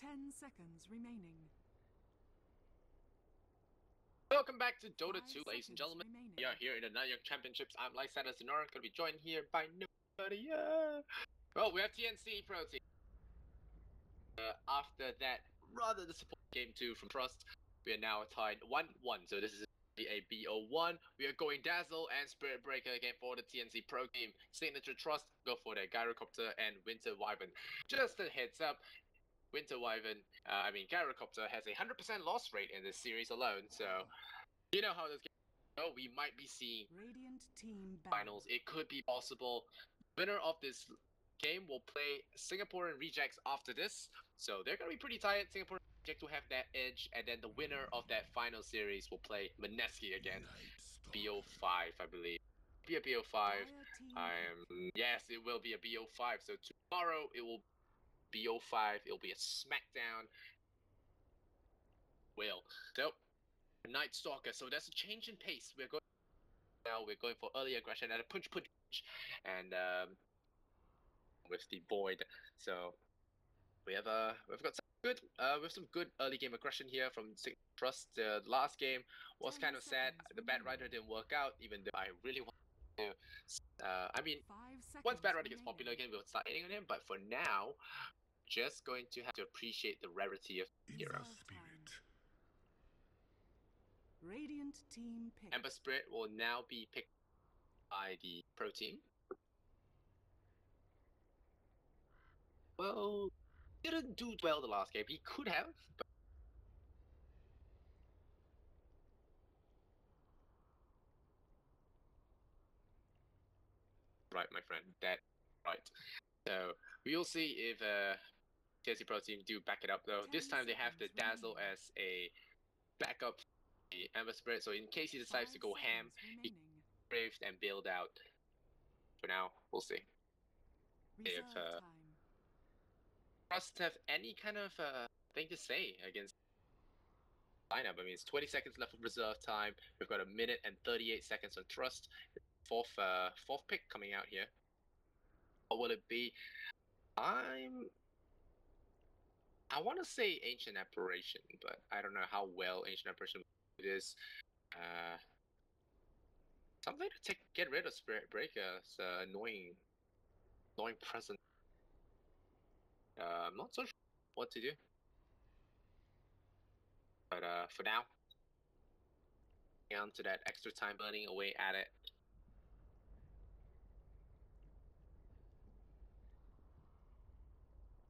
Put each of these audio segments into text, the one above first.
10 seconds remaining. Welcome back to Dota 2, 5 ladies and seconds gentlemen. remaining. We are here in the Nanyang Championships. I'm Lysander Zenora, going to be joined here by nobody. Well, we have TNC Pro Team. After that rather disappointing game 2 from Trust, we are now tied 1-1. So this is a bo3. We are going Dazzle and Spirit Breaker again for the TNC Pro Team. Signature.Trust, go for the Gyrocopter and Winter Wyvern. Just a heads up. Gyrocopter has a 100% loss rate in this series alone, so you know how this game goes. We might be seeing Radiant team finals. It could be possible. Winner of this game will play Singaporean Rejects after this, so they're going to be pretty tired. Singaporean Rejects will have that edge, and then the winner of that final series will play Maneski again. bo5, I believe. Be a bo5. Yes, it will be a bo5. So tomorrow it will bo5. It'll be a smackdown. So Night Stalker. So that's a change in pace. We're going for early aggression and a punch, and with the void. So we've got some good early game aggression here from Signature.Trust. The last game was kind of sad. The Bad Rider didn't work out, even though I really want to. Once Bad Rider gets popular again, we'll start hitting on him. But for now, just going to have to appreciate the rarity of the hero. Radiant team pick. Ember Spirit will now be picked by the Pro Team. Well, didn't do well the last game. He could have, but right, my friend. That right. So we'll see if TNC Pro Team do back it up though. This time they have the Dazzle as a backup for the Ember Spirit. So in case he decides to go ham, he can brave and build out. For now, we'll see. If Trust have any kind of thing to say against lineup. I mean, it's 20 seconds left of reserve time. We've got 1 minute and 38 seconds on Trust. Fourth pick coming out here. What will it be? I want to say Ancient Apparition, but I don't know how well Ancient Apparition is. Something to get rid of Spirit Breaker. It's annoying presence. I'm not so sure what to do. But for now, down to that extra time burning away at it.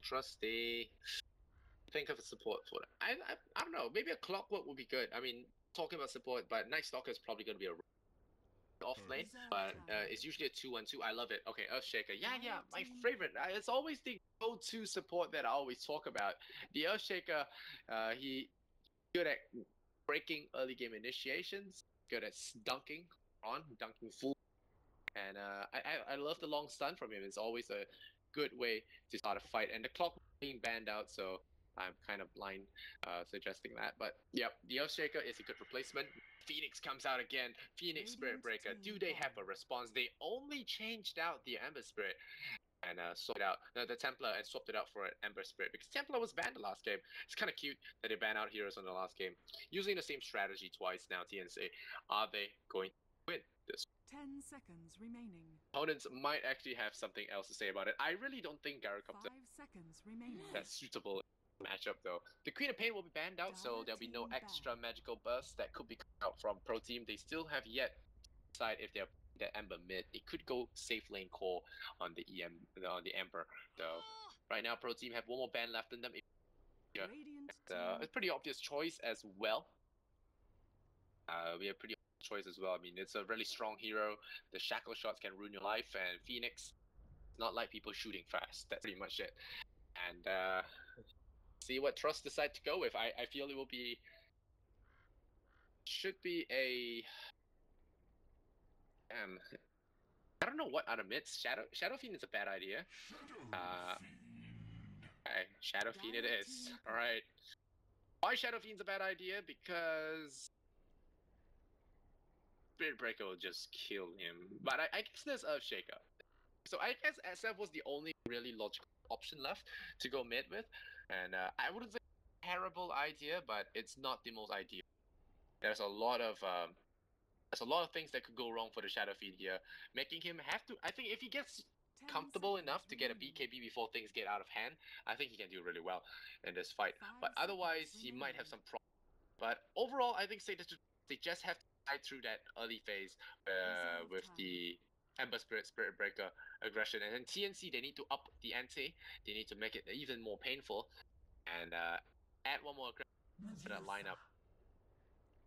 Trusty. Think of a support for it. I don't know. Maybe a Clockwork would be good. I mean, talking about support, but Night Stalker is probably going to be a off lane, but it's usually a 2-1-2. I love it. Okay, Earthshaker. Yeah, my favorite. It's always the go-to support that I always talk about. The Earthshaker, he good at breaking early game initiations, good at dunking full, and I love the long stun from him. It's always a good way to start a fight, and the clock being banned out, so I'm kind of blind suggesting that. But yep, the Earthshaker is a good replacement. Phoenix comes out again. Phoenix Spirit Breaker. Do they have a response? They only changed out the Ember Spirit and swapped out the Templar and swapped it out for an Ember Spirit because Templar was banned the last game. It's kind of cute that they ban out heroes on the last game. Using the same strategy twice now, TNC. Are they going to win this? 10 seconds remaining. Opponents might actually have something else to say about it. I really don't think Gyrocopter 5 seconds remaining. that's suitable matchup though. The Queen of Pain will be banned out, so there'll be no extra magical bursts that could be coming out from Pro Team. They still have yet to decide if they're the Ember mid. It could go safe lane core on the Ember though. Right now, Pro Team have one more ban left in them. Yeah, it's a pretty obvious choice as well. We have pretty obvious choice as well. I mean, it's a really strong hero. The shackle shots can ruin your life, and Phoenix, it's not like people shooting fast. That's pretty much it. And see what Trust decide to go with. I feel it will be should be a I don't know what out of mids. Shadow Fiend is a bad idea. Okay, Shadow Fiend it is. Alright. Why Shadow Fiend's a bad idea? Because Spirit Breaker will just kill him. But I guess there's Earthshaker. So I guess SF was the only really logical option left to go mid with, and I wouldn't say terrible idea, but it's not the most ideal. There's a lot of things that could go wrong for the Shadow Fiend here, making him have to. I think if he gets 10 comfortable seconds enough to get a remaining. BKB before things get out of hand, I think he can do really well in this fight. 5 But otherwise, seconds he might have remaining. some problems. But overall, I think they just have to fight through that early phase Reserve with time. the Ember Spirit Breaker aggression, and then TNC they need to up the ante. They need to make it even more painful, and add one more aggression to that lineup.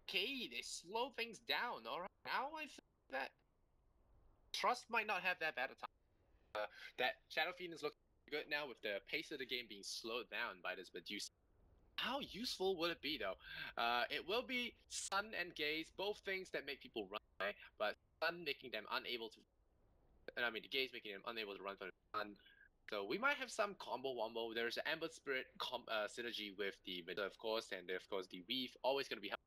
Okay, they slow things down. All right, now I think that Trust might not have that bad a time. That Shadow Fiend is looking good now with the pace of the game being slowed down by this Medusa. How useful would it be though? It will be Sun and Gaze, both things that make people run away, but Sun making them unable to. I mean, the Gaze making them unable to run from the Sun. So we might have some combo wombo. There's an Amber Spirit synergy with the Medusa, of course, and of course the Weave always going to be helpful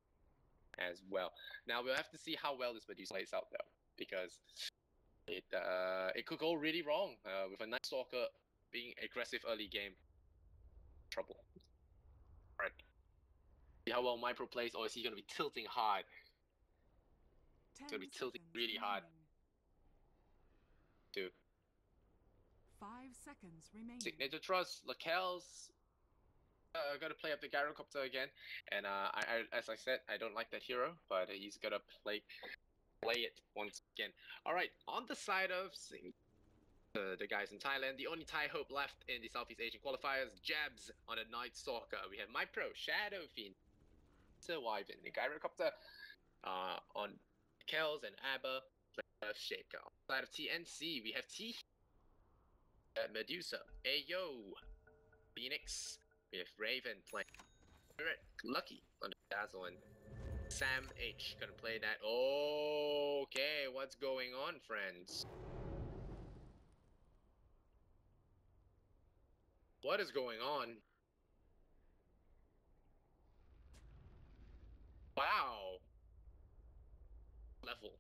as well. Now we'll have to see how well this Medusa plays out though, because it could go really wrong with a Night Stalker being aggressive early game. Trouble. Right. See how well Micro plays, or is he going to be tilting hard? 10 He's going to be tilting seconds really hard. remaining. Too. 5 seconds remaining. Signature.Trust, Lakel's going to play up the gyrocopter again, and as I said, I don't like that hero, but he's going to play it once again. All right, on the side of the guys in Thailand, the only Thai hope left in the Southeast Asian qualifiers, Jabs on a Night Stalker. We have MyPro, Shadow Fiend, Wyvern, the gyrocopter on Kells and Abba, Shaker. On the side of TNC, we have Medusa, Ayo, Phoenix, we have Raven playing Spirit, Lucky on the Dazzle, and Sam H gonna play that. Okay, what's going on, friends? What is going on? Wow. Level.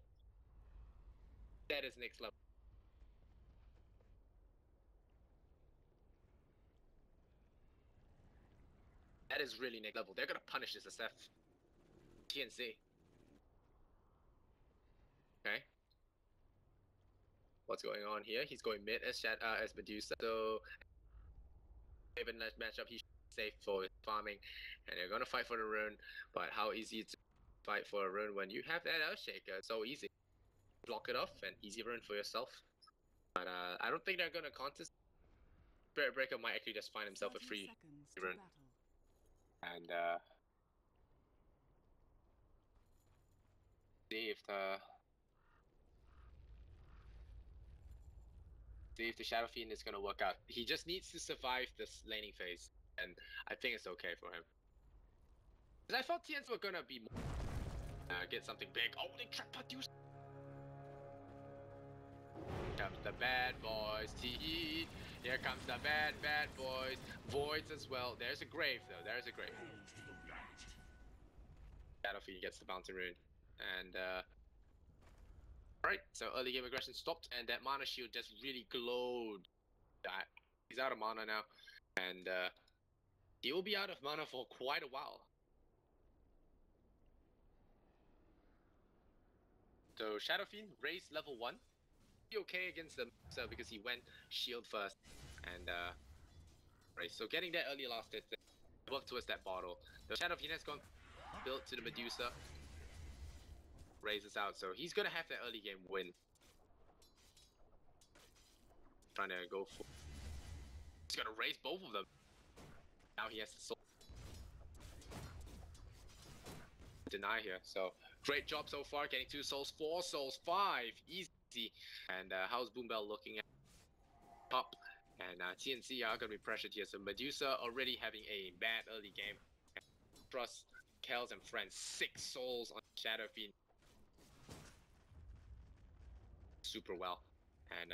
That is next level. That is really next level. They're gonna punish this SF. TNC. Okay. What's going on here? He's going mid as Medusa. So Raven matchup, he should be safe for farming, and they're gonna fight for the rune. But how easy to fight for a rune when you have that Earthshaker? So easy. Block it off and easy rune for yourself. But I don't think they're gonna contest. Spirit Breaker might actually just find himself a 30 free seconds to rune. battle. And see if the Shadow Fiend is gonna work out. He just needs to survive this laning phase, and I think it's okay for him. Because I thought TNC were gonna be more, get something big. Oh, they trap Medusa. Comes the bad boys. TE. Here comes the bad boys. Voids as well. There's a grave though. There's a grave. Shadow Fiend gets the bounty rune, and right. So early game aggression stopped, and that mana shield just really glowed. He's out of mana now, and he will be out of mana for quite a while. So Shadow Fiend raised level 1. Be okay against them because he went shield first, and right. So getting that early last hit, work towards that bottle. The Shadow Fiend has gone built to the Medusa, raises out, so he's gonna have that early game win. Trying to go for. He's gonna raise both of them. Now he has to deny here. So great job so far, getting 2 souls, 4 souls, 5, easy. And how's Boombell looking at top? And TNC are gonna be pressured here. So Medusa already having a bad early game. Trust, Kells and friends, 6 souls on Shadow Fiend. Super well. And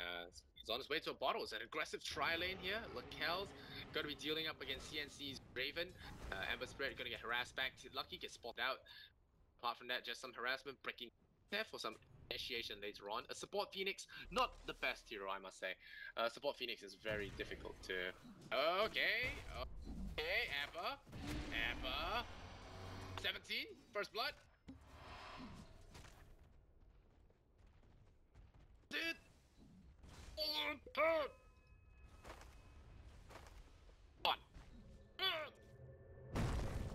he's on his way to a bottle. It's an aggressive tri-lane here. Kells gonna be dealing up against CNC's Raven. Ember Spirit gonna get harassed back. Lucky gets spotted out. Apart from that, just some harassment, breaking there for some initiation later on. A support Phoenix, not the best hero, I must say. Support Phoenix is very difficult to... Okay, Amber. 17, first blood. Dude.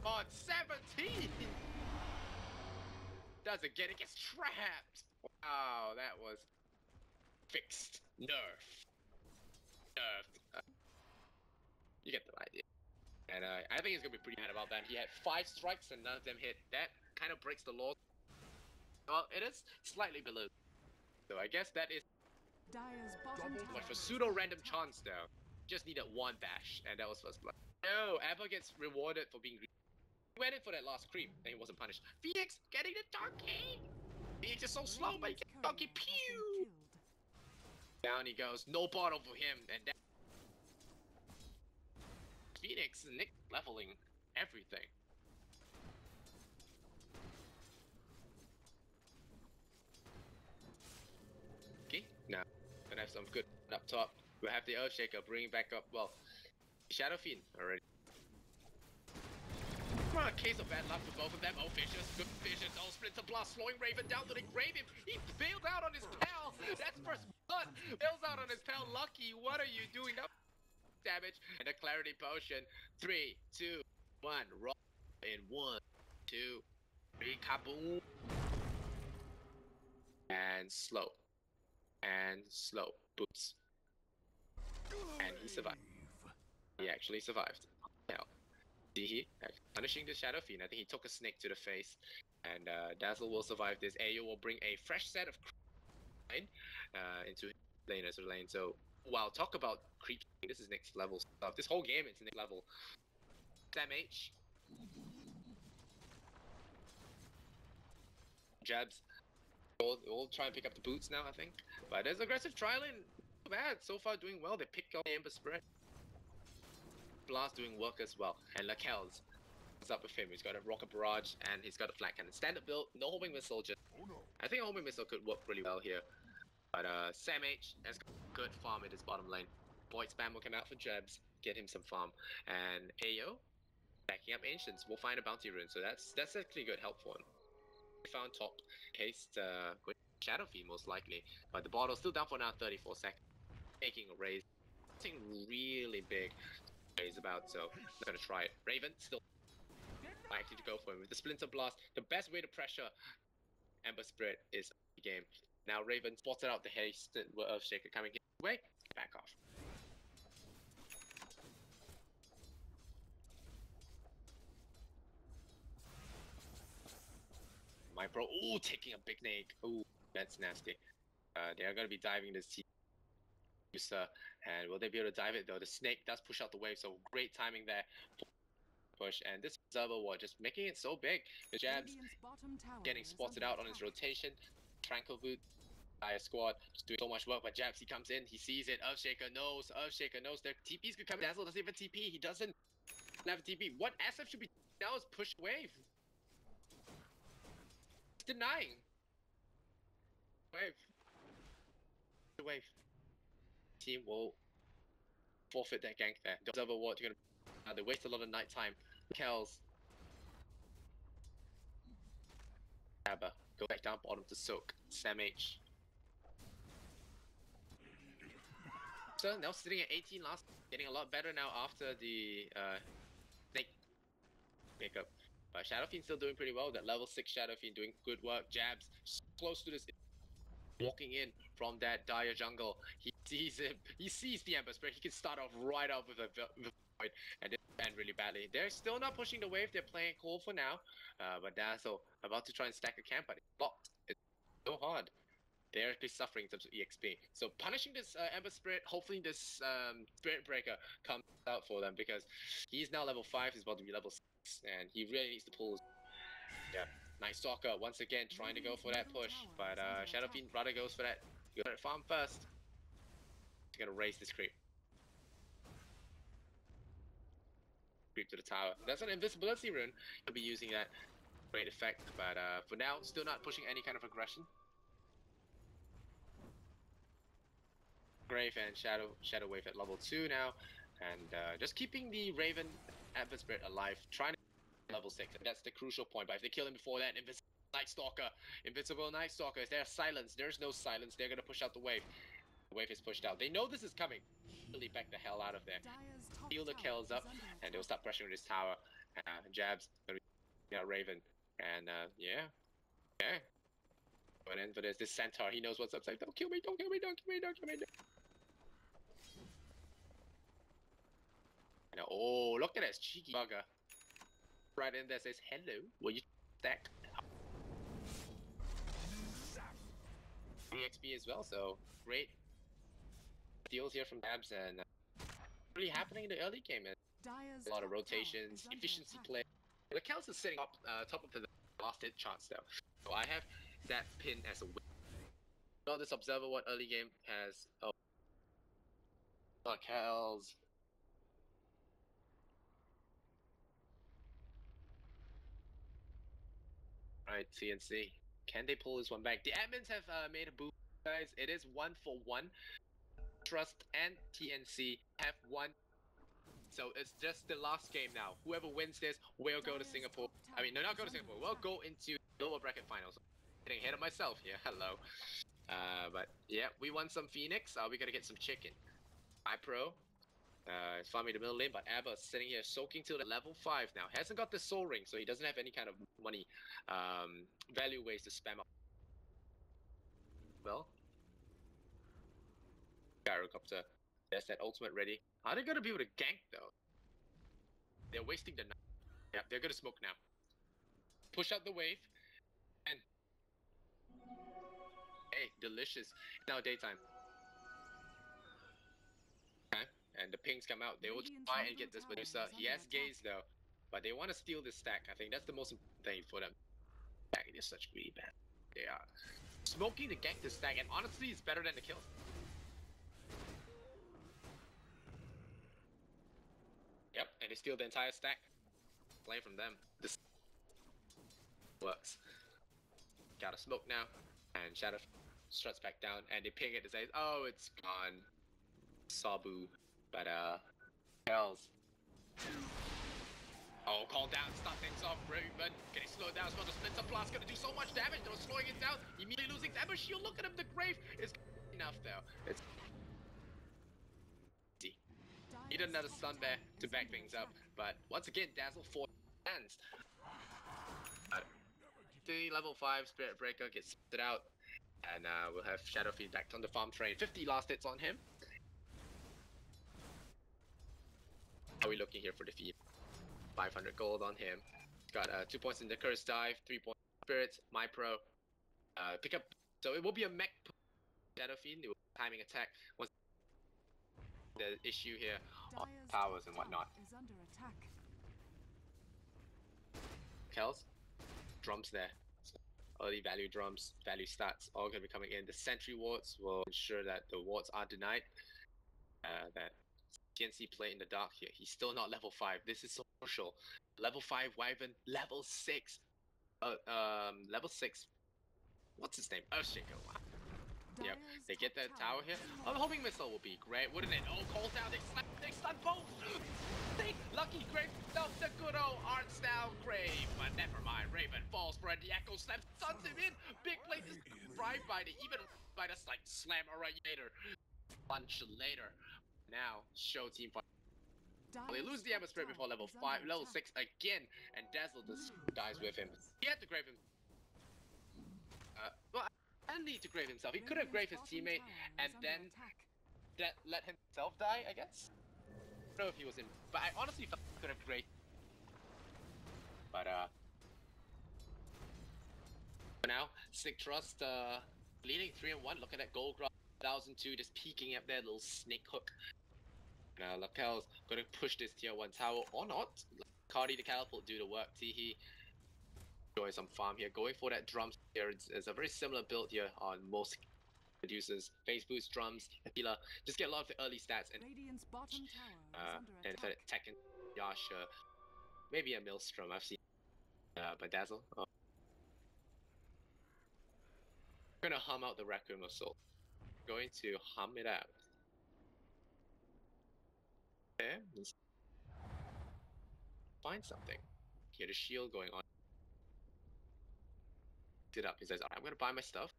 On 17! Doesn't get it, gets trapped! Wow, that was fixed. Nerfed. You get the idea. And I think he's gonna be pretty mad about that. He had 5 strikes and none of them hit. That kind of breaks the law. Well, it is slightly below. So I guess that is Dire's bottom tower much for is pseudo-random attacked. chance though. Just needed 1 dash, and that was first blood. No, Abba gets rewarded for being greedy. He went in for that last creep, and he wasn't punished. Phoenix getting the donkey! Phoenix is so slow, but he gets donkey. Pew! Down he goes. No bottle for him, and that Phoenix and Nick leveling everything. Okay, now gonna have some good up top. We'll have the Earthshaker bringing back up, well, Shadow Fiend already. A case of bad luck for both of them. Oh, Vicious, good Vicious. Oh, Splinter Blast, slowing Raven down to the grave him. He bailed out on his pal. That's first blood. Bails out on his pal. Lucky, what are you doing? Up damage and a Clarity Potion. 3, 2, 1. Roll in 1, 2, 3. Kaboom. And slow. And slow. Boots. And he survived. He actually survived. Hell. He punishing the Shadow Fiend. I think he took a snake to the face, and Dazzle will survive this. Ayo will bring a fresh set of creep into laner's lane. So wow, talk about creep. This is next level stuff. This whole game it's next level. Sam H. Jabs. We'll try and pick up the boots now, I think. But there's aggressive trialing. Not bad. So far doing well. They pick up the Ember Spread. Blast doing work as well, and Lakel's up with him. He's got a rocket barrage and he's got a flat cannon. Standard build, no homing missile. Just I think a homing missile could work really well here. But Sam H has got good farm in his bottom lane. Void spam will come out for Jebs, get him some farm, and Ayo backing up Ancients. We'll find a bounty rune, so that's actually good help for him. We found top cased Shadow Fiend most likely, but the bottle's still down for now 34 seconds. Making a raise, something really big. Is about, so I'm gonna try it. Raven still likely to go for him with the Splinter Blast. The best way to pressure Ember Spirit is the game. Now Raven spotted out the haste Earthshaker coming his way. Back off. My bro, ooh, taking a big nade. Ooh, that's nasty. They are gonna be diving this team. And will they be able to dive it though? The snake does push out the wave, so great timing there. Push, and this Observer Ward just making it so big. The Jabs getting spotted out on his rotation. Tranquil Boot, Dire Squad just doing so much work, but Jabs, he comes in, he sees it. Earthshaker knows, their TPs could come. Dazzle doesn't even TP, he doesn't have a TP. What SF should be now is push wave. He's denying. Wave. The wave. Team will forfeit that gank there. The Observer Ward, you're gonna they waste a lot of night time. Kells. Abba. Go back down bottom to Soak. Sam H. So now sitting at 18 last, getting a lot better now after the snake makeup. But Shadow Fiend still doing pretty well. That level 6 Shadow Fiend doing good work. Jabs close to this. Walking in from that dire jungle, he sees him. He sees the Ember Spirit. He can start off right off with a void and end really badly. They're still not pushing the wave. They're playing cool for now. But Dazzle about to try and stack a camp, but it's blocked. It's so hard. They're suffering in terms of EXP. So punishing this Ember Spirit. Hopefully this Spirit Breaker comes out for them because he's now level 5. He's about to be level 6, and he really needs to pull. Yeah. Night Stalker once again trying to go for that push, but Shadow Fiend rather goes for that. Go for that farm first. He's gonna raise this creep. Creep to the tower. That's an invisibility rune. He'll be using that. Great effect, but for now, still not pushing any kind of aggression. Grave and Shadow Wave at level 2 now, and just keeping the Raven Advent Spirit alive, trying to get level 6, and that's the crucial point. But if they kill him before that, Invincible Night Stalker, is there silence? There's no silence. They're gonna push out the wave. The wave is pushed out. They know this is coming. Really back the hell out of there. Heal the kills up, and they'll start pressuring this tower. Jabs, Raven, and yeah. Going in for this Centaur. He knows what's up. Like, don't kill me, don't kill me, don't kill me, don't kill me. And, oh, look at this cheeky bugger. Right in there says, hello, will you stack? EXP as well, so great deals here from Dabs, and really happening in the early game. A lot of rotations, efficiency play. The Kels is sitting up top of the last hit charts though. So I have that pin as a win. So this observer what early game has Kels. Alright, TNC. Can they pull this one back? The admins have made a boo, guys. It is 1-for-1. Trust and TNC have won. So it's just the last game now. Whoever wins this will go to Singapore. I mean, no, not go to Singapore. We'll go into lower bracket finals. Getting ahead of myself here. Hello. But yeah, we won some Phoenix. We gotta get some chicken. iPro. It's farming the middle lane, but Abba is sitting here soaking till the level 5 now. Hasn't got the soul ring, so he doesn't have any kind of money value ways to spam up. Well, Gyrocopter. There's that ultimate ready. Are they gonna be able to gank though? They're wasting the night. Yep, they're gonna smoke now. Push out the wave. And hey, delicious. Now daytime. Okay. And the pings come out. They will try and get this Medusa. He has gaze though. But they want to steal this stack. I think that's the most important thing for them. It is such greedy bad. They are smoking to gank this stack, and honestly it's better than the kill. Yep, and they steal the entire stack. Play from them. This works. Got a smoke now, and Shadow struts back down, and they ping it to say, oh, it's gone. Sabu, but Hells. Oh, call down, start things off, Raven. Can he slow it down? As well, the Splitzer Blast gonna do so much damage. They were slowing it down, immediately losing damage. Shield, look at him, the Grave is enough though. It's need another stun there to back things up, but once again, Dazzle 4 hands. The level 5 Spirit Breaker gets spit out, and we'll have Shadow Fiend back on the farm train. 50 last hits on him. How are we looking here for the feed? 500 gold on him. Got 2 points in the Curse Dive, 3 points in Spirits, My Pro. Pick up, so it will be a mech Shadow Fiend, timing attack. Once the issue here on powers and whatnot. Kels, drums there. So early value drums, value stats, all gonna be coming in. The sentry wards will ensure that the wards are denied. That TNC play in the dark here. He's still not level 5. This is so crucial. Level 5 Wyvern, level 6. Level 6. What's his name? Earthshaker. Wow. Yep, they get that tower here. Oh, the homing missile will be great, wouldn't it? Oh, call down, they stun both! Lucky Grave felt the good old art style Grave, but never mind. Raven falls for it, the Echo Slam stuns him in! Big plate is right by the, even by the like slam right later. Punch later. Now, show team fight. They lose the atmosphere before level 5, level 6 again, and Dazzle just dies with him. He had to grave him. Well, I didn't need to grave himself. He could have graved his teammate and then let himself die, I guess. I don't know if he was in, but I honestly felt he could have graved. But for now, Signature.Trust leading 3-1. Look at that gold graph, 1002 just peeking at that little snake hook. Now Lakel's gonna push this tier 1 tower or not. Cardi the catapult do the work. Teehee enjoy some farm here. Going for that drums here. It's a very similar build here on most producers. Phase boost, drums, healer. Just get a lot of the early stats and and Tekken, Yasha, maybe a Maelstrom. I've seen but Dazzle. Oh. We're gonna hum out the Requiem of Soul. Going to hum it out. Okay, let's find something. He had a shield going on. It up. He says, I'm gonna buy my stuff.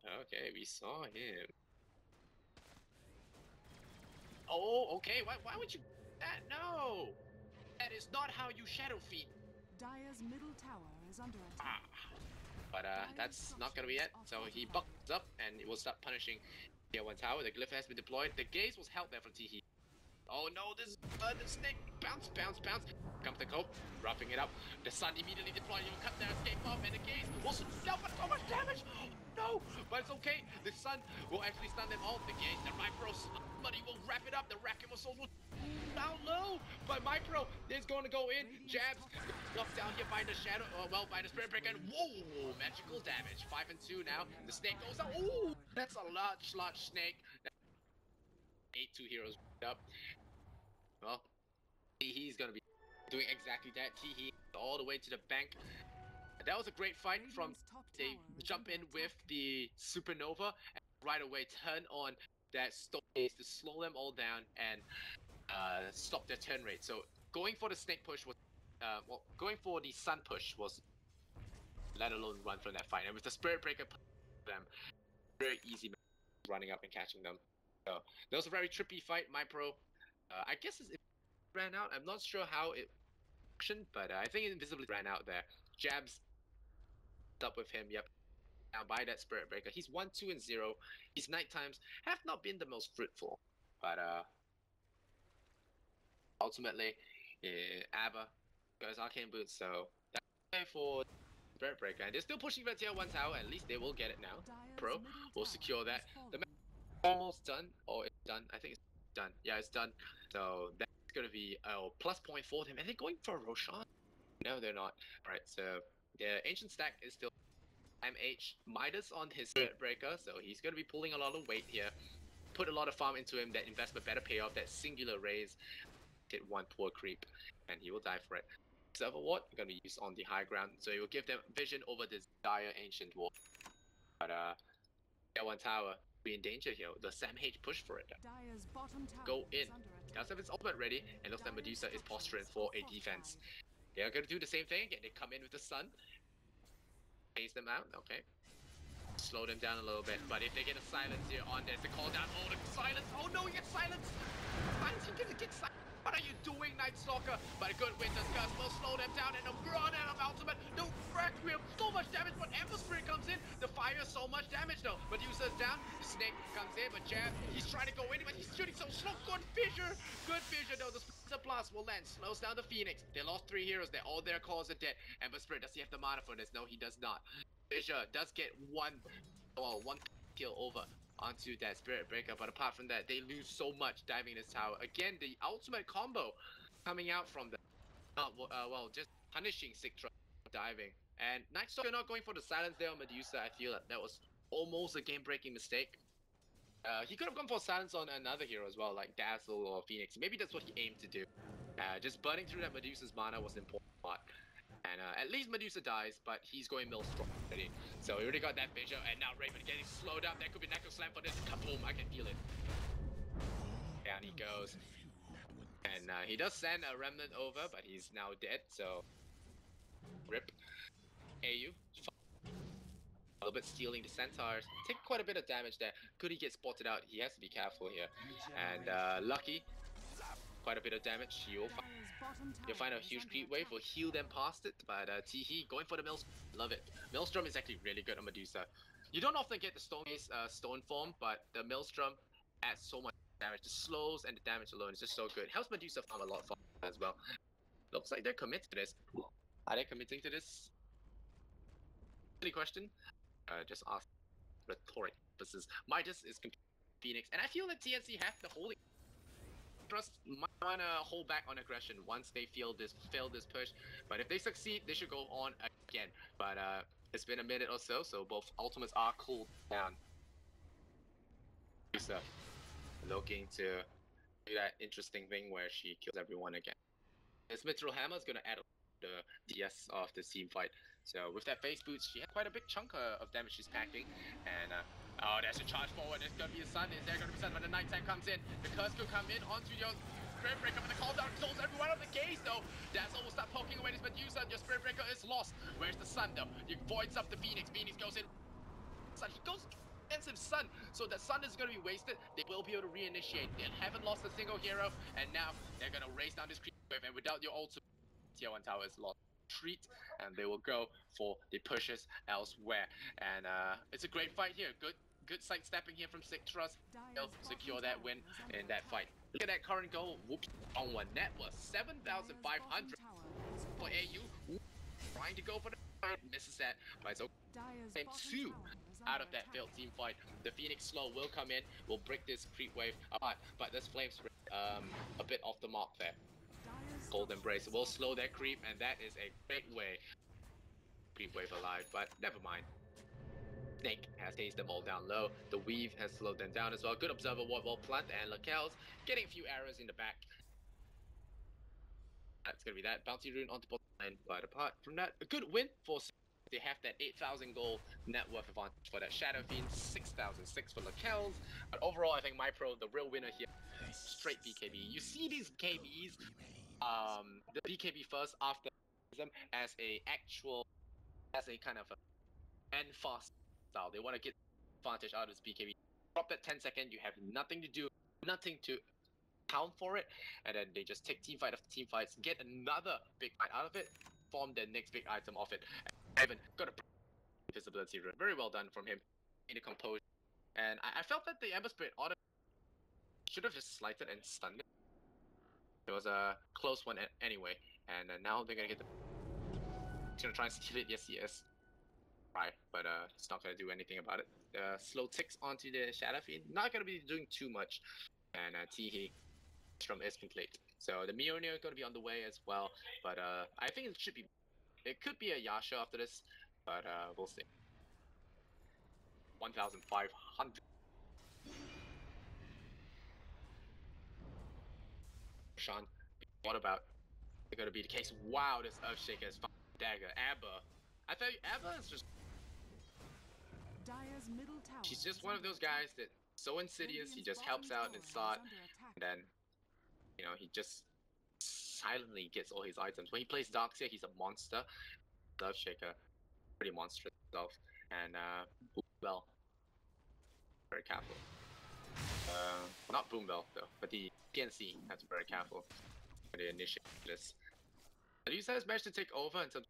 Okay, we saw him. Oh, okay. Why would you do that? No! That is not how you shadow feed. Dire's middle tower is under attack. But that's not gonna be it. So he bucks up and it will start punishing tier 1 tower. The glyph has been deployed. The gaze was held there from Teehee. Oh no, this the snake. Bounce, bounce, bounce. Comes the cope, roughing it up. The sun immediately deployed. He'll cut their escape off, and the gaze will dealt with so much damage. No, but it's okay. The sun will actually stun them all. The gaze, the Micro, somebody will wrap it up. The Wrecking Souls will down low, but Micro is going to go in. Jabs knocked down here by the shadow, well, by the Spirit Breaker, and whoa, magical damage. 5 and 2 now. The snake goes out. Ooh, that's a large snake. 8-2 heroes up. Well, he's gonna be doing exactly that. He all the way to the bank. That was a great fight from. They jump in with the Supernova and right away turn on that stone base to slow them all down and stop their turn rate. So going for the snake push was, well, going for the sun push was, let alone run from that fight. And with the Spirit Breaker, them very easy running up and catching them. So that was a very trippy fight. My pro, I guess it ran out. I'm not sure how it functioned, but I think it invisibly ran out there. Jabs up with him. Yep. Now by that Spirit Breaker, he's 1, 2, and 0. His night times have not been the most fruitful, but ultimately, Ava goes Arcane Boots, so that's for Spirit Breaker, and they're still pushing for tier 1 tower. At least they will get it now. Pro will secure that. The match is almost done, or it's done. I think it's done. Yeah, it's done. So that's gonna be plus point for them, and they're going for Roshan. No, they're not. All right, so the ancient stack is still MH Midas on his Spirit Breaker, so he's gonna be pulling a lot of weight here. Put a lot of farm into him. That investment better pay off. That singular raise. Hit one poor creep, and he will die for it. Server ward gonna be used on the high ground, so it will give them vision over this dire ancient wall. But tier 1 tower be in danger here. The Sam H push for it. Dire's bottom tower Go in. is under attack. Does have its ultimate ready, and looks like Medusa is posturing for a defense. They're gonna do the same thing again. They come in with the sun, phase them out. Okay, slow them down a little bit. But if they get a silence here on this, the call down. Oh, the silence! Oh no, you get silence! Silence! You get silence! What are you doing, Night Stalker? But a good Winter's Curse will slow them down and a run out of ultimate. No crack, we have so much damage. Whenever Spirit comes in, the fire so much damage though. Medusa's down, the snake comes in, but Jab, he's trying to go in, but he's shooting so slow. Good fissure though. The Splitter Blast will land, slows down the Phoenix. They lost 3 heroes there, all their cores are dead. And but Spirit, does he have the mana for this? No, he does not. Fissure does get one kill over onto that Spirit Breaker, but apart from that, they lose so much diving this tower. Again, the ultimate combo coming out from the, well, just punishing Signature diving. And Nightstalker not going for the silence there on Medusa. I feel that was almost a game-breaking mistake. He could have gone for silence on another hero as well, like Dazzle or Phoenix. Maybe that's what he aimed to do. Just burning through that Medusa's mana was an important part. And at least Medusa dies, but he's going Maelstrom already. So he already got that vision, and now Raven getting slowed up. That could be Necro Slam for this. Kaboom, I can feel it. Down he goes. And he does send a Remnant over, but he's now dead, so... Rip. AU. A little bit stealing the Centaurs. Take quite a bit of damage there. Could he get spotted out? He has to be careful here. And Lucky. Quite a bit of damage. You'll find a huge creep wave. Will heal them past it. But Teehee going for the Maelstrom. Love it. Maelstrom is actually really good on Medusa. You don't often get the stone form, but the Maelstrom adds so much damage. The slows and the damage alone is just so good. Helps Medusa farm a lot as well. Looks like they're committed to this. Are they committing to this? Any question? Just ask rhetoric purposes. Midas is Phoenix, and I feel that TNC have the holding. Trust might wanna hold back on aggression once they fail this push, but if they succeed, they should go on again. But it's been a minute or so, so both ultimates are cooled down. So looking to do that interesting thing where she kills everyone again. This Mithril Hammer is gonna add the DS of the team fight. So with that face boots, she had quite a big chunk of damage she's packing. And oh, there's a charge forward. There's gonna be a sun. Is there gonna be sun when the nighttime comes in? The curse could come in onto your Spirit Breaker, but the call down kills everyone out of the gaze though. Dazzle will start poking away this Medusa, and your Spirit Breaker is lost. Where's the sun though? You voids up the Phoenix. Phoenix goes in. He goes expensive sun, so the sun is going to be wasted. They will be able to reinitiate. They haven't lost a single hero, and now they're going to race down this creep wave, and without your ult, tier 1 tower is lost. Treat, and they will go for the pushes elsewhere. And it's a great fight here. Good sidestepping here from Signature.Trust. They'll secure that win in that fight. Look at that current goal. Whoops, on one net was 7,500 for AU. Trying to go for the misses that, but it's okay. And 2 out of that failed team fight. The Phoenix slow will come in, will break this creep wave apart, but this Flames a bit off the mark there. Cold Embrace will slow that creep, and that is a great way to creep wave alive, but never mind. Snake has chased them all down low. The Weave has slowed them down as well. Good observer ward well planted, and Lakel's getting a few arrows in the back. That's gonna be that. Bounty rune onto bottom line, but apart from that, a good win for. They have that 8,000 gold net worth advantage for that Shadow Fiend, 6,006 for Lakel's. But overall, I think MyPro, the real winner here, straight BKB. You see these KBs, the BKB first after them as a kind of and fast style. They want to get advantage out of this BKB. Drop that 10-second, you have nothing to do, nothing to count for it, and then they just take team fight after team fights, get another big fight out of it, form their next big item off it. Evan got a visibility rune. Very well done from him in the composure. And I felt that the Ember Spirit auto should have just slighted and stunned it. It was a close one anyway, and now they're gonna get the. He's gonna try and steal it. Yes, he is. Right, but it's not gonna do anything about it. Slow ticks onto the Shadow Fiend. Not gonna be doing too much, and Teehee from is complete. So the Mjolnir is gonna be on the way as well, but I think it should be. It could be a Yasha after this, but we'll see. 1,500. Sean, what about? It's gonna be the case. Wow, this Earthshaker is dagger. Amber. I thought Amber is just. She's just one of those guys that so insidious. He just helps out and start, and then he just silently gets all his items. When he plays Darkseer, he's a monster. Earthshaker, pretty monstrous himself, and Boombell, very careful. Not Boombell though, but the TNC has to be very careful when they initiate this. Medusa has managed to take over in terms of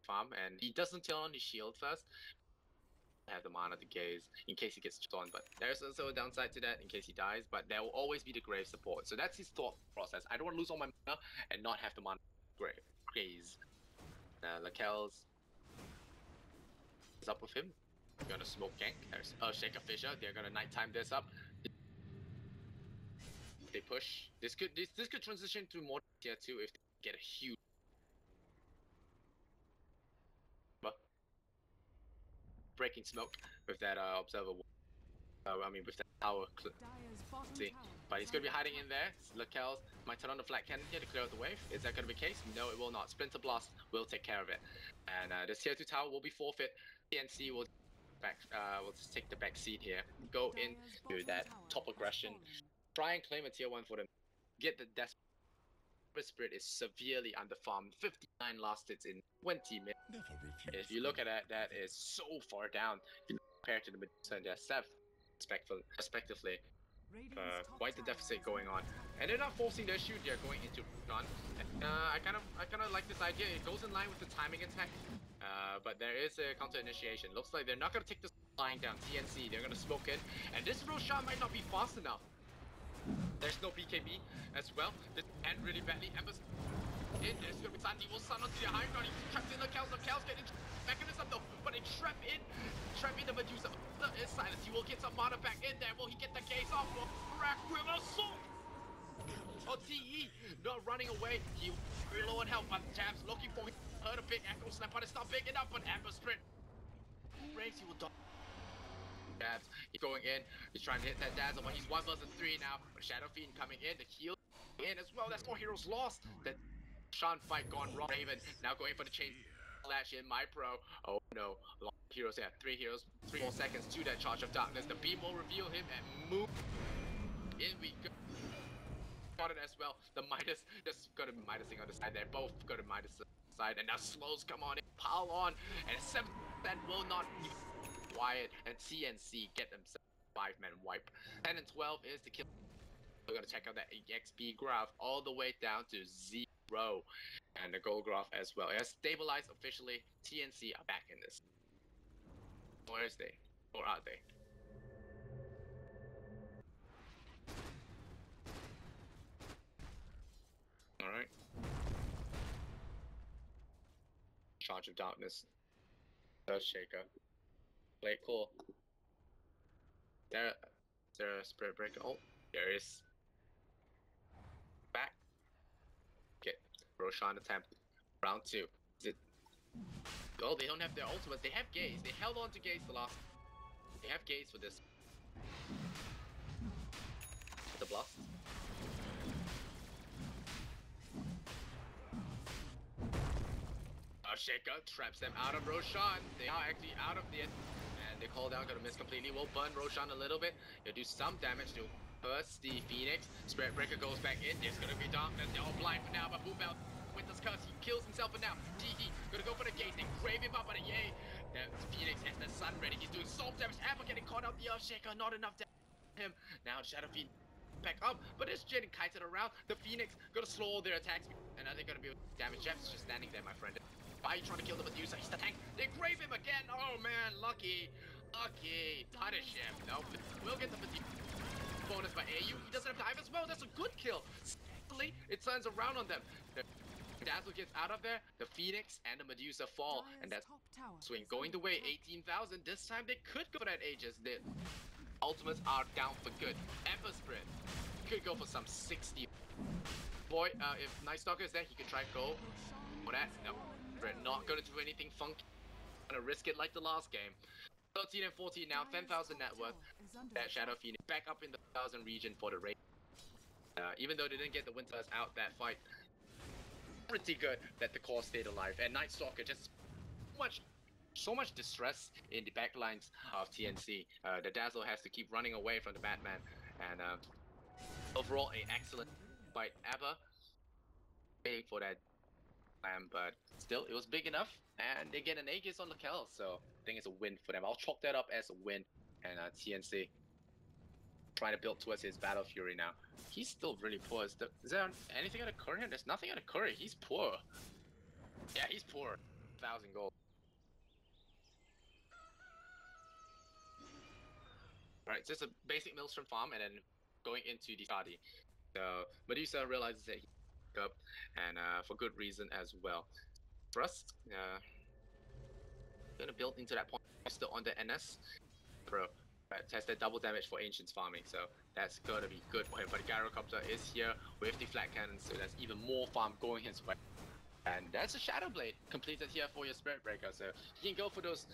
farm, and he doesn't turn on his shield first. Have the mana to gaze in case he gets on, but there's also a downside to that in case he dies, but there will always be the grave support. So that's his thought process. I don't want to lose all my mana and not have the mana gaze. Lakel's is up with him. They're gonna smoke gank. There's Shaker Fisher. They're gonna nighttime this up. They push. This could transition to more tier 2 if they get a huge. Breaking smoke with that observer. With that tower. See, but he's gonna be hiding in there. Lakel's might turn on the flat cannon here to clear out the wave. Is that gonna be the case? No, it will not. Splinter Blast will take care of it, and this tier 2 tower will be forfeit. TNC will just take the back seat here. Go into that top aggression. Try and claim a tier 1 for them. Get the Desperate Spirit is severely underfarmed. 59 last hits in 20 minutes. If you look at that, that is so far down compared to the Medusa and their 7th, respectively. Quite the deficit going on, and they're not forcing their shoot. They're going into gun. I kind of like this idea. It goes in line with the timing attack, but there is a counter initiation. Looks like they're not gonna take this line down. TNC, they're gonna smoke in, and this Roshan might not be fast enough. There's no BKB as well. This end really badly. Ember's in. There's gonna be Sandy will sun onto the high ground. He's trapped in Lakel's. Lakel's getting mechanism though, but they trap in the Medusa. Is silence. He will get some mana back in there. Will he get the gaze off? Will crack with assault? Oh, TE not running away. He very low on health, but Jabs looking for him. Heard a big echo snap, but it's not big enough. But Amber Sprint breaks. He will die. Jabs, he's going in. He's trying to hit that Dazzle, but he's 1 versus 3 now. But Shadow Fiend coming in. The heal in as well. That's 4 heroes lost. That Sean fight gone wrong. Raven now going for the chain. Flash in my pro. Oh no, a lot of heroes here. 3 heroes, 3 more seconds to that charge of darkness. The beam will reveal him and move. In we go. Got it as well. The Midas just got a Midasing on the side there. Both got a Midas side, and now slows come on in, pile on, and 7 that will not be quiet. And TNC get themselves 5-man wipe. 10 and 12 is the kill. We're gonna check out that XP graph all the way down to 0, and the gold graph as well. It has stabilized officially. TNC are back in this. Where is they? Or are they? Alright. Charge of darkness. Does shaker. Play cool. Is there a spirit breaker? Oh, there is. Back. Okay. Roshan attempt. Round 2. Is it? Oh, they don't have their ultimate. They have gaze. They held on to gaze the last. They have gaze for this. The blast. Shaker traps them out of Roshan. They are actually out of the end. And they call down, gonna miss completely. Will burn Roshan a little bit. He'll do some damage to burst the Phoenix. Spirit Breaker goes back in. There's gonna be darkness. They're all blind for now, but Boom out. Winter's Curse. He kills himself for now. Tiki gonna go for the gate. They grave him up, but yay. The Phoenix has the sun ready. He's doing so much damage. Ever getting caught out the Earthshaker. Not enough damage him. Now Shadow Phoenix back up, but it's getting kited around. The Phoenix gonna slow all their attacks. And now they're gonna be damage. Jeff's just standing there, my friend. Why are you trying to kill the Medusa? He's the tank. They grave him again. Oh man, lucky. Lucky. Punish him. No, we'll get the Medusa bonus by AU. He doesn't have dive as well. That's a good kill. Suddenly, it turns around on them. The Dazzle gets out of there. The Phoenix and the Medusa fall. And that's swing going the way. 18,000. This time they could go for that Aegis. The ultimates are down for good. Ember Sprint could go for some 60. Boy, if Night Stalker is there, he could try and go for that. No. We're not gonna do anything funky. Gonna risk it like the last game. 13 and 14 now, 10,000 net worth. That Shadow Phoenix back up in the 1,000 region for the raid. Even though they didn't get the Winters out that fight, pretty good that the core stayed alive. And Night Stalker just so much distress in the backlines of TNC. The Dazzle has to keep running away from the Batman. And overall, an excellent fight ever. Waiting for that. But still, it was big enough, and they get an Aegis on Lakel, so I think it's a win for them. I'll chalk that up as a win. And TNC trying to build towards his Battle Fury now. He's still really poor. Is there anything at a curry? There's nothing at a curry. He's poor. Yeah, he's poor. 1,000 gold. Alright, just a basic Maelstrom farm, and then going into the party. So Medusa realizes that he up, and for good reason as well. Trust, gonna build into that point. Still on the NS Pro. Test that double damage for Ancients farming, so that's gonna be good for him. But the Gyrocopter is here with the flat cannon, so that's even more farm going his way. And that's a Shadow Blade completed here for your Spirit Breaker, so he can go for those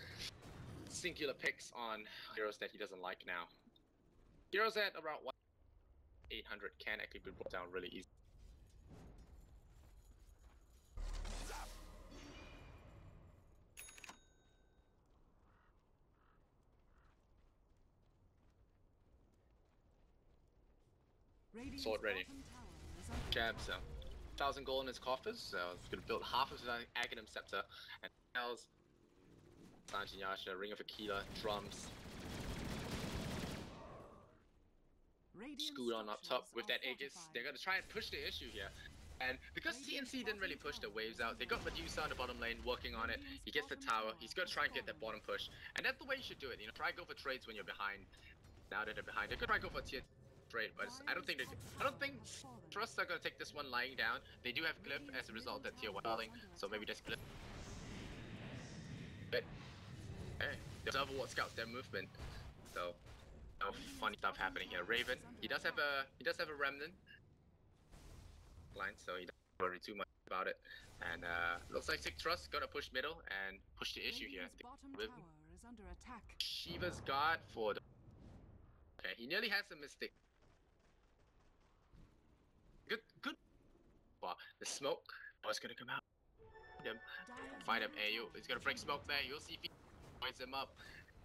singular picks on heroes that he doesn't like now. Heroes at around 800 can actually be brought down really easy. Sword ready. Jab, so 1,000 gold in his coffers, so it's gonna build half of his Aghanim Scepter, and tells Sanjin Yasha, Ring of Aquila, drums. Scoot on up top with that Aegis. They're gonna try and push the issue here. And because TNC didn't really push the waves out, they got Medusa on the bottom lane working on it. He gets the tower, he's gonna try and get that bottom push. And that's the way you should do it, you know, try and go for trades when you're behind. Now that they're behind, they could try and go for a tier trade, but I don't think Trust are gonna take this one lying down. They do have Glyph as a result of that tier 1 falling, so maybe that's Glyph. But hey, the Overwatch scouts their movement. So funny stuff happening here. Raven, he does have a remnant line, so he doesn't worry too much about it. And looks like Signature.Trust gonna push middle and push the issue here. Shiva's guard for the okay, he nearly has a Mystic. Good. Wow, the smoke was gonna come out. him. Find him. Hey, he's gonna break smoke there. You'll see if he points him up.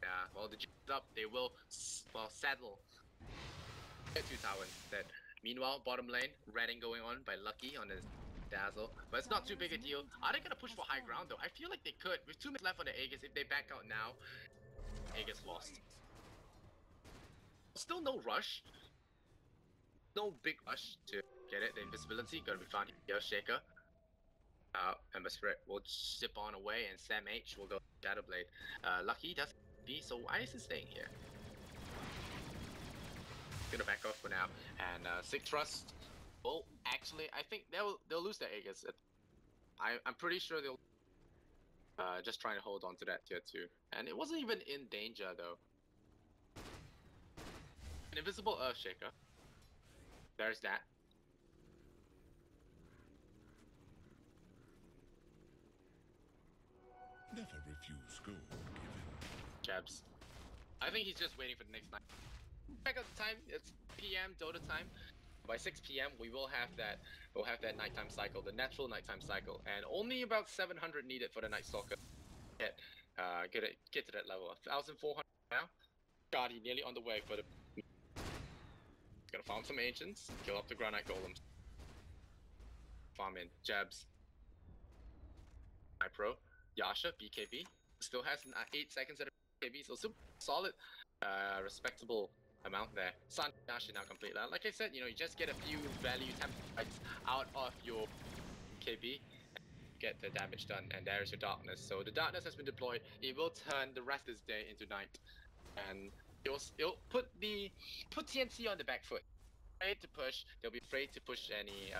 Yeah, well, the G's up. They will, saddle. Get 2 towers instead. Meanwhile, bottom lane, Redding going on by Lucky on his Dazzle. But it's not too big a deal. Are they gonna push for high ground though? I feel like they could. With 2 minutes left on the Aegis, if they back out now, Aegis lost. Still no rush. No big rush to get it. The invisibility gonna be found here. Shaker. Ember Spirit will zip on away, and Sam H will go Shadowblade. Lucky does be, so Ice is staying here. Gonna back off for now, and Signature.Trust. Well, actually, I think they'll lose their Aegis. I'm pretty sure they'll just trying to hold on to that tier 2, and it wasn't even in danger though. An invisible Earthshaker. There's that. Never refuse gold given. Jabs. I think he's just waiting for the next night. Check out the time. It's PM Dota time. By 6 PM, we will have that. We'll have that nighttime cycle, the natural nighttime cycle, and only about 700 needed for the Night Stalker. Get to that level. 1,400 now. God, he nearly on the way for the. Gonna farm some ancients, kill up the granite golems. Farm in Jabs. Pro. Yasha, BKB. Still has 8 seconds at BKB, so super solid, respectable amount there. Sun Yasha now complete. Like I said, you just get a few value templates out of your KB, and get the damage done, and there's your darkness. So the darkness has been deployed. It will turn the rest of this day into night, and it'll put TNC on the back foot. Afraid to push. They'll be afraid to push any,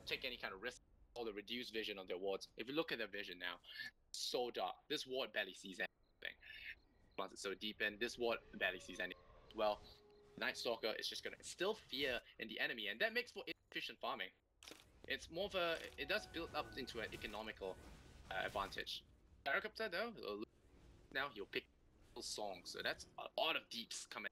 take any kind of risk. Or the reduced vision on their wards. If you look at their vision now, so dark. This ward barely sees anything. Once it's so deep in, this ward barely sees anything. Well, Night Stalker is just gonna instill fear in the enemy, and that makes for efficient farming. It's more of a, it does build up into an economical advantage. Helicopter though, now he'll pick songs, so that's a lot of deeps coming.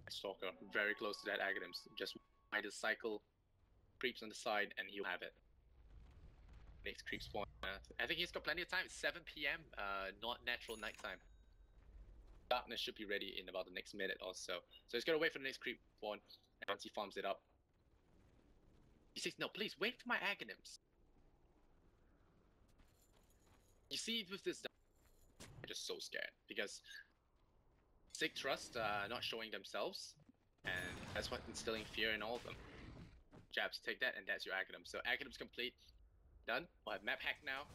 Stalker very close to that Aghanims. Just ride his cycle, creeps on the side, and he'll have it. Next creep spawn. I think he's got plenty of time. It's 7 PM, not natural nighttime. Darkness should be ready in about the next minute or so. So he's gonna wait for the next creep spawn, and once he farms it up, he says, "No, please wait for my Aghanims." You see, with this, I'm just so scared because Signature.Trust not showing themselves, and that's what instilling fear in all of them. Jabs, take that, and that's your Aghanim. So Aghanim's complete, done. We'll have map hack now,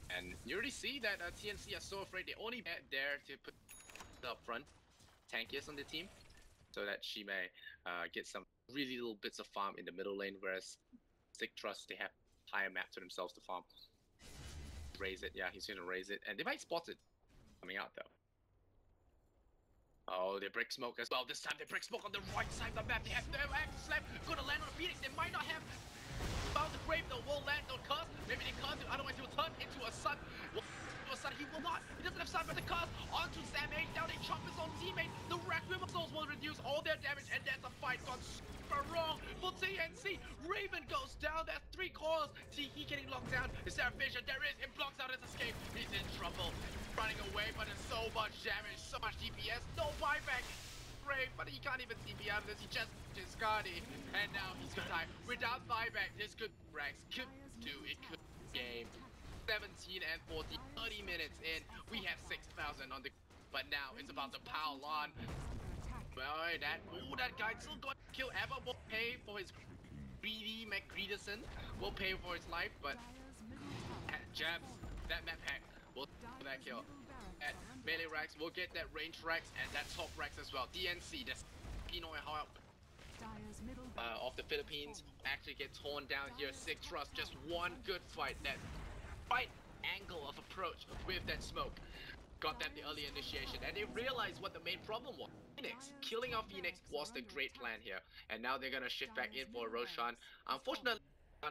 and you already see that TNC are so afraid they only dare to put up front tankiest on the team, so that she may get some really little bits of farm in the middle lane, whereas Signature.Trust, they have higher map to themselves to farm. Raise it, yeah, he's gonna raise it, and they might spot it coming out though. Oh, they break smoke as well. This time they break smoke on the right side of the map. They have their axe left. Gonna land on a Phoenix. They might not have found the grave. Though won't land on cast. Maybe they can't do. Otherwise, he will turn into a sun. He will not. He doesn't have sun for the cast. Onto Sam A. Down they chop his own teammate. The Requiem of Souls will reduce all their damage, and that's a fight gone super wrong for TNC. Raven goes down. That's 3 cores. He getting locked down. Is there a vision? There is. It blocks out his escape. He's in trouble. Running away, but there's so much damage, so much DPS, no buyback. Brave, but he can't even TP out of this. He just Giscardi, and now he's gonna die without buyback. This could Rex could do it. Could game 17 and 40, 30 minutes in. We have 6,000 on the, but now it's about to pile on. Well, that guy still got to kill. Ever will pay for his greedy McGreederson. Will pay for his life, but Jabs, that map hack. We'll get that kill. At melee Rex, we'll get that range Rex and that top Rex as well. DNC, that's help of the Philippines actually get torn down here. Signature.Trust, just one good fight. That right angle of approach with that smoke got them the early initiation, and they realized what the main problem was. Phoenix, killing off Phoenix was the great plan here, and now they're gonna shift back in for Roshan. Unfortunately,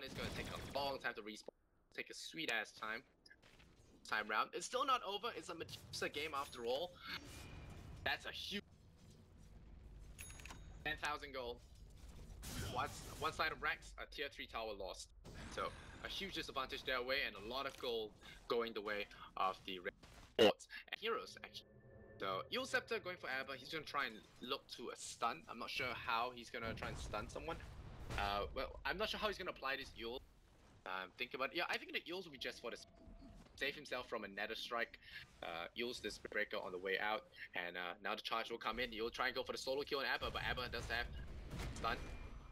it's gonna take a long time to respawn. Take a sweet ass time. time round. It's still not over. It's a Medusa game after all. That's a huge 10,000 gold. One side of Rex, a tier 3 tower lost. So a huge disadvantage their way and a lot of gold going the way of the Bots and heroes actually. So Eel Scepter going for Abba. He's gonna try and look to a stun. I'm not sure how he's gonna try and stun someone. Well, I'm not sure how he's gonna apply this Eel. Think about it. Yeah, I think the Eels will be just for this. Save himself from a Nether Strike. Eels this breaker on the way out, and now the charge will come in. He'll try and go for the solo kill on Abba, but Abba does have stun.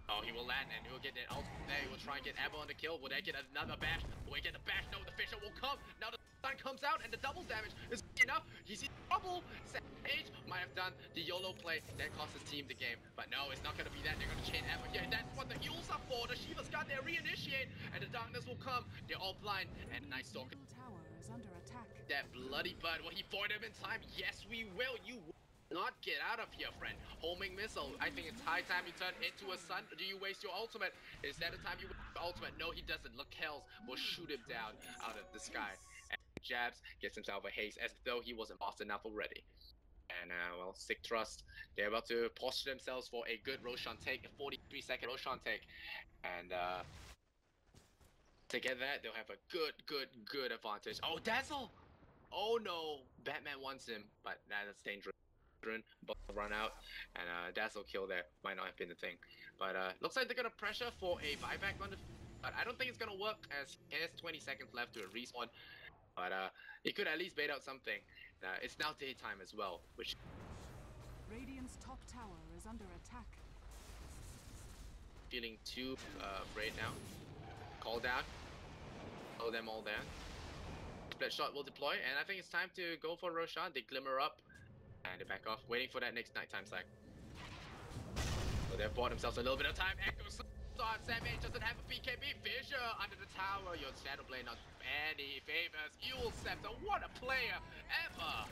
Oh, he will land and he will get that ult there. He will try and get Abba on the kill. Will they get another bash? Will they get the bash? No, the Fisher will come. Now the stun comes out and the double damage is enough. He's in trouble. Sage might have done the YOLO play that cost his team the game. But no, it's not going to be that. They're going to chain Abba. Yeah, that's what the Eels are for. The Shiva's got their reinitiate and the darkness will come. They're all blind and nice talk. Middle tower is under attack. That bloody bud. Will he void him in time? Yes, we will. You will not get out of here, friend. Homing missile. I think it's high time you turn into a sun. Do you waste your ultimate? Is that the time you waste your ultimate? No, he doesn't. Look, Hells will shoot him down out of the sky. And Jabs gets himself a haste as though he wasn't fast enough already. And well, Signature.Trust, they're about to posture themselves for a good Roshan take, a 43-second Roshan take. And to get that, they'll have a good advantage. Oh, Dazzle! Oh no, Batman wants him, but that's dangerous. But run out and Dazzle kill there might not have been the thing, but looks like they're gonna pressure for a buyback on the. But I don't think it's gonna work as he has 20 seconds left to a respawn. But he could at least bait out something. It's now daytime as well, which. Radiant's top tower is under attack. Feeling too afraid now. Call down. Slow them all down. Split shot will deploy, and I think it's time to go for Roshan. They glimmer up. And they back off, waiting for that next nighttime sack. So they've bought themselves a little bit of time. Echo on Savage doesn't have a BKB. Fisher under the tower. Your Shadowblade not any favors. Eel Scepter, what a player ever!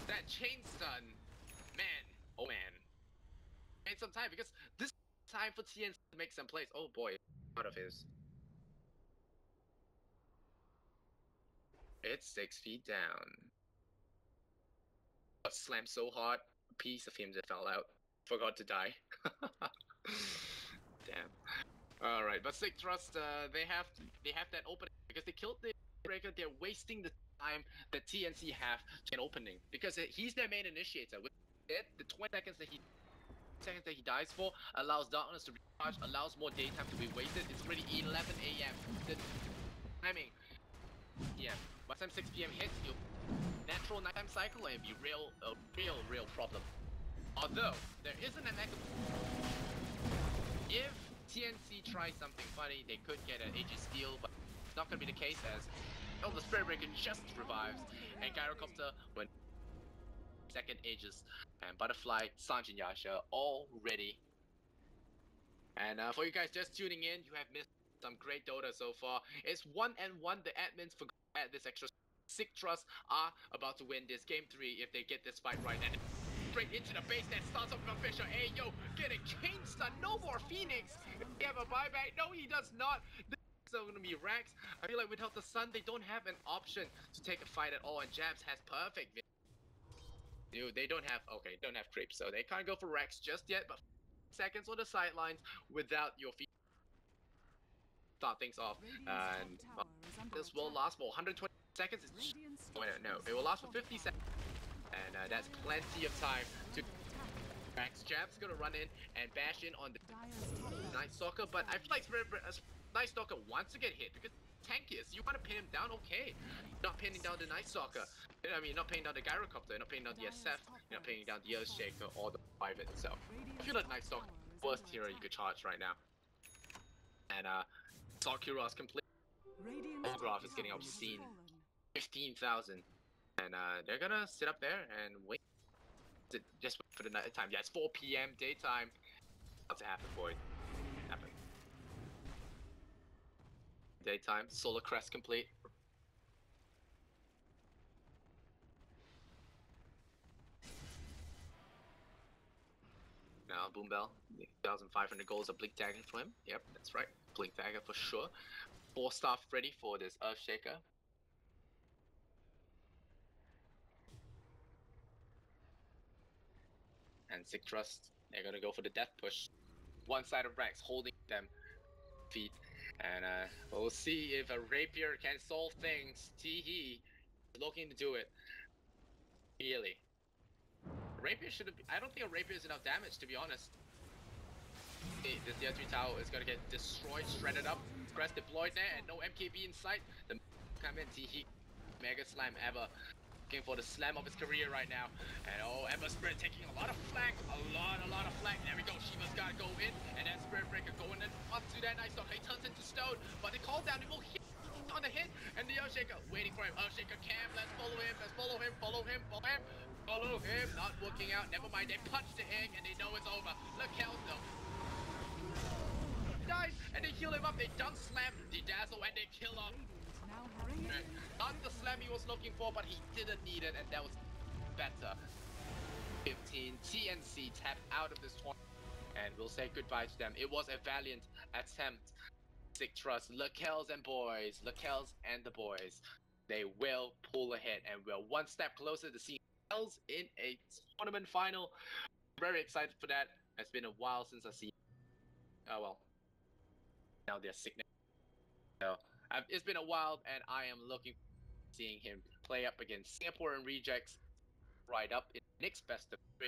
That chain stun, man, oh man. Made some time because this time for TNC to make some plays. Oh boy, out of his. It's 6 feet down. Slammed so hard, a piece of him just fell out. Forgot to die. Damn. All right, but Signature.Trust, they have that opening because they killed the breaker. They're wasting the time that TNC have in opening because he's their main initiator. With it, the 20 seconds that he dies for allows darkness to recharge, allows more daytime to be wasted. It's already 11 a.m. The timing. Yeah, by the time 6 p.m. hits, you. Natural nighttime cycle and be real problem. Although there isn't an if TNC tries something funny, they could get an Aegis steal, but it's not gonna be the case as the Spirit Breaker just revives and Gyrocopter when second Aegis and Butterfly, Sanjin Yasha all ready. And for you guys just tuning in, you have missed some great Dota so far. It's 1-1. The admins forgot to add this extra. Signature.Trust are about to win this game 3 if they get this fight right. And straight into the base that starts up with Fisher. Hey yo, getting chain stun. No more Phoenix. They have a buyback. No, he does not. This is gonna be Rex. I feel like without the sun, they don't have an option to take a fight at all. And Jabs has perfect. Dude, they don't have creeps, so they can't go for Rex just yet. But seconds on the sidelines without your feet. Start things off, and this will last for 120 seconds. No, it will last for 50 seconds, and that's plenty of time to. Max Jab's gonna run in and bash in on the Night Stalker, but I feel like Night Stalker wants to get hit because tankiest. You want to pin him down, okay? Not pinning down the Night Stalker. I mean, not pinning down the Gyrocopter, not pinning down the SF, not pinning down the Earthshaker or the Private itself. I feel like Night Stalker is the worst hero you could charge right now, and Sakura's complete. Holograph is getting obscene. 15,000. And they're gonna sit up there and wait. Just wait for the night time. Yeah, it's 4 p.m. daytime. About to happen, boy. Happen. Daytime. Solar Crest complete. Now, Boom Bell. 1,500 goals of Blink Dagger for him. Yep, that's right. Blink Dagger for sure. 4 staff ready for this Earthshaker. And Signature.Trust, they're gonna go for the death push. One side of Rex holding them feet. And we'll see if a rapier can solve things. Teehee looking to do it. Really. Rapier should have. I don't think a rapier is enough damage, to be honest. This tier 3 tower is gonna get destroyed, shredded up. Press deployed there, and no MKB in sight. The come in, Teehee. Mega Slam ever. Looking for the slam of his career right now. And oh, Ember Spirit taking a lot of flank. A lot of flank. There we go. Shiva's gotta go in. And then Spirit Breaker going in up to that nice dog. He turns into stone. But they call down. It will hit on the hit. And the Earthshaker waiting for him. Earthshaker cam. Let's follow him. Let's follow him. Follow him. Follow him. Follow him. Not working out. Never mind. They punch the egg and they know it's over. Look, Hell though. Dies. And they heal him up. They done slam the Dazzle and they kill him. Now having it. Not the slam he was looking for, but he didn't need it, and that was better. 15 TNC tapped out of this tournament, and we'll say goodbye to them. It was a valiant attempt. Signature.Trust, Lacels and the boys, they will pull ahead, and we're one step closer to seeing Lacels in a tournament final. Very excited for that. It's been a while since I've seen. Oh well. Now they're Signature. So it's been a while, and I am looking forward to seeing him play up against Singapore and Rejects right up in the next best of 3.